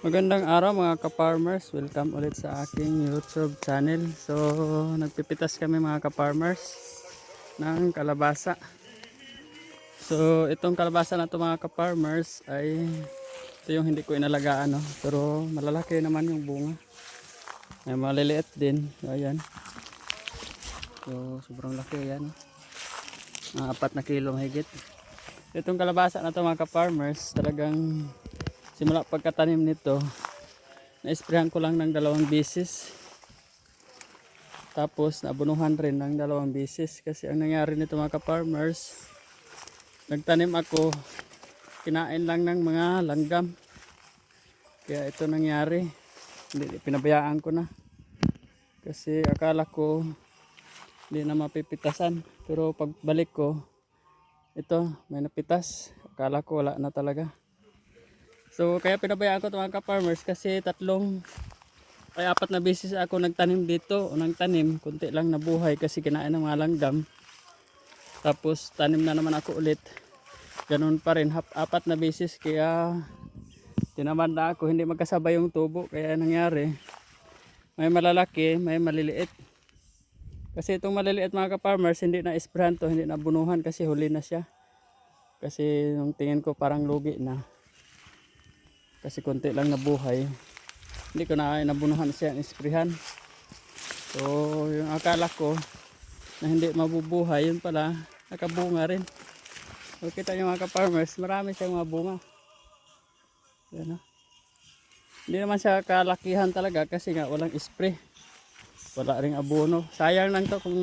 Magandang araw mga ka-farmers, welcome ulit sa aking YouTube channel. So nagpipitas kami mga ka-farmers ng kalabasa. So itong kalabasa na to mga ka-farmers ay ito yung hindi ko inalagaan, no? Pero malalaki naman yung bunga, ay maliliit din. Ayan, so sobrang laki yan, mga 4 na kilo mahigit. Itong kalabasa na to mga ka-farmers, talagang simula pagkatanim nito, na-sprayan ko lang ng 2 beses. Tapos nabunuhan rin ng 2 beses. Kasi ang nangyari nito mga ka-farmers, nagtanim ako, kinain lang ng mga langgam. Kaya ito nangyari. Hindi, pinabayaan ko na. Kasi akala ko hindi na mapipitasan. Pero pagbalik ko, ito may napitas. Akala ko wala na talaga. So kaya pinabayaan ko ito mga ka-farmers kasi 4 na beses ako nagtanim dito o nagtanim, kunti lang nabuhay kasi kinain ng mga langgam. Tapos tanim na naman ako ulit, ganun pa rin, 4 na beses. Kaya tinaman na ako, hindi magkasabay yung tubo. Kaya nangyari, may malalaki, may maliliit. Kasi itong maliliit mga ka-farmers, hindi na isprayan to, hindi na bunuhan kasi huli na siya. Kasi yung tingin ko parang lugi na, kasi konti lang nabuhay. Hindi ko na nabunuhan siya, isprihan. So yung akala ko na hindi mabubuhay, yun pala nakabunga rin. So kita nyo mga ka-farmers, marami siyang mga bunga. Yan, no? Hindi naman siya kalakihan talaga kasi nga walang spray, wala ring abono. Sayang lang to kung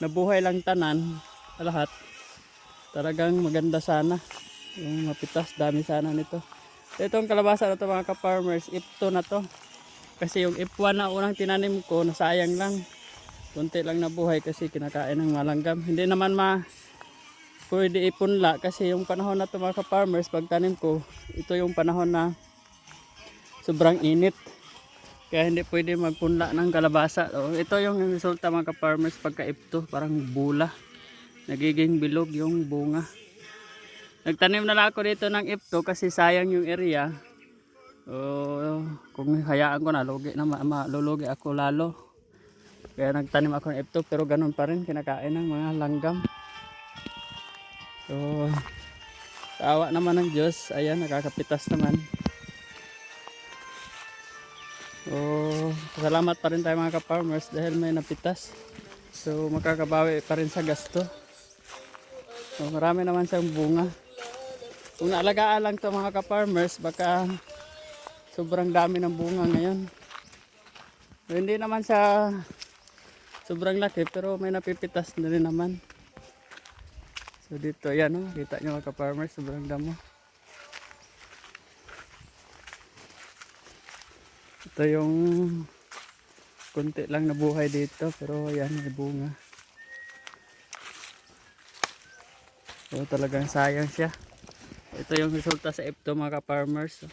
nabuhay lang tanan lahat. Talagang maganda sana yung mapitas, dami sana nito. Itong kalabasa na to mga ka-farmers, F2 na to. Kasi yung F1 na unang tinanim ko, nasayang lang. Kunti lang nabuhay kasi kinakain ng malanggam. Hindi naman pwede ipunla kasi yung panahon na to mga ka-farmers, pag tanim ko, ito yung panahon na sobrang init. Kaya hindi pwede magpunla ng kalabasa. So, ito yung resulta mga ka-farmers pagka F2, parang bula. Nagiging bilog yung bunga. Nagtanim na lang ako dito ng F2 kasi sayang yung area. Kung hayaan ko na, malulugi ako lalo. Kaya nagtanim ako ng F2, pero ganun pa rin, kinakain ng mga langgam. So sa awa naman ng Diyos, ayan, nakakapitas naman. So salamat pa rin tayo mga ka-farmers dahil may napitas. So makakabawi pa rin sa gasto. So marami naman siyang bunga. Kung naalagaan lang to mga ka-farmers, baka sobrang dami ng bunga ngayon. So, hindi naman siya sobrang laki, pero may napipitas na rin naman. So dito, yan, oh, kita nyo mga ka-farmers, sobrang damo. Ito yung kunti lang nabuhay dito, pero yan, may bunga. So talagang sayang siya. Ito yung resulta sa F2 mga ka-farmers.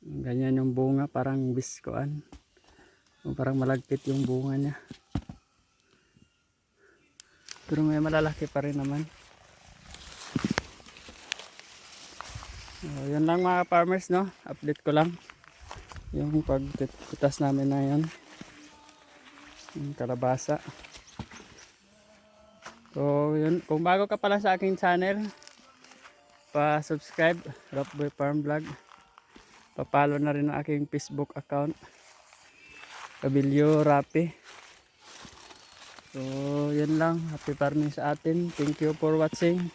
Ganyan yung bunga, parang biskoan. Parang malagkit yung bunga niya. Pero may malalaki pa rin naman. So, yun lang mga farmers, no? Update ko lang yung pagpitas namin na yan, yung kalabasa. So yun, kung bago ka pala sa aking channel, pa-subscribe, Rapboy Farm Vlog. Pa-follow na rin ang aking Facebook account, Kabilyo Rapi. So yun lang, happy farming sa atin. Thank you for watching.